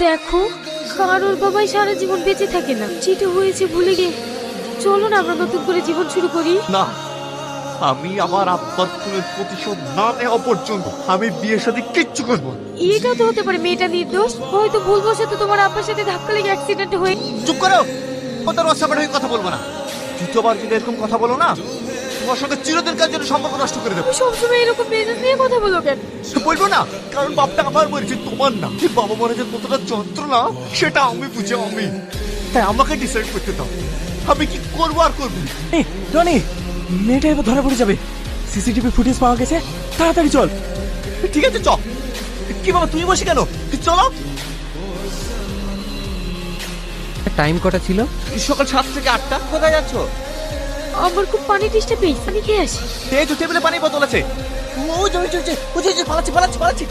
দেখো, কারোর বাবাই সারা জীবন বেঁচে থাকে না, যেটা হয়েছে ভুলে গিয়ে চলো না আমরা নতুন করে জীবন শুরু করি। না, আমি আমার আব্বার খুনের প্রতিশোধ না নেওয়া পর্যন্ত আমি বিয়ের সাথে কিচ্ছু করবো না। এটা তো হতে পারে মেয়েটা নির্দোষ, হয়তো ভুলবশত তোমার আব্বার সাথে ধাক্কা লেগে অ্যাক্সিডেন্ট হয়ে। চুপ করো, ওদের অসাবার হয়ে কথা বলবো না। দ্বিতীয়বার যদি এরকম কথা বলো না, তোমার সঙ্গে চিরদিনকার জন্য সম্পর্ক নষ্ট করে দেবো। তুমি সবসময় এরকম মেজাজ নিয়ে কথা বলো কেন? বলবো না, কারণ বাপটা আমার মরেছে, তোমার না। এই বাবা মরে যে কতটা যন্ত্রণা সেটা আমি বুঝে আমি, তাই আমাকে ডিসাইড করতে দাও আমি কি করবো আর করবো। এই রনি, মেয়েটা এবার ধরা পড়ে যাবে। সিসিটিভি ফুটেজ পাওয়া গেছে, তাড়াতাড়ি চল। ঠিক আছে চল। কি বাবা তুমি বসে কেন, চলো। টাইম কটা ছিল? সকাল 7 থেকে 8টা। কোথায় যাচ্ছ? আমার খুব পানি টেস্টে পেয়েছি, পানি খেয়ে আসি। এই তো টেবিলে পানি বোতল আছে। ওই যে পালাচ্ছি পালাচ্ছি পালাচ্ছি।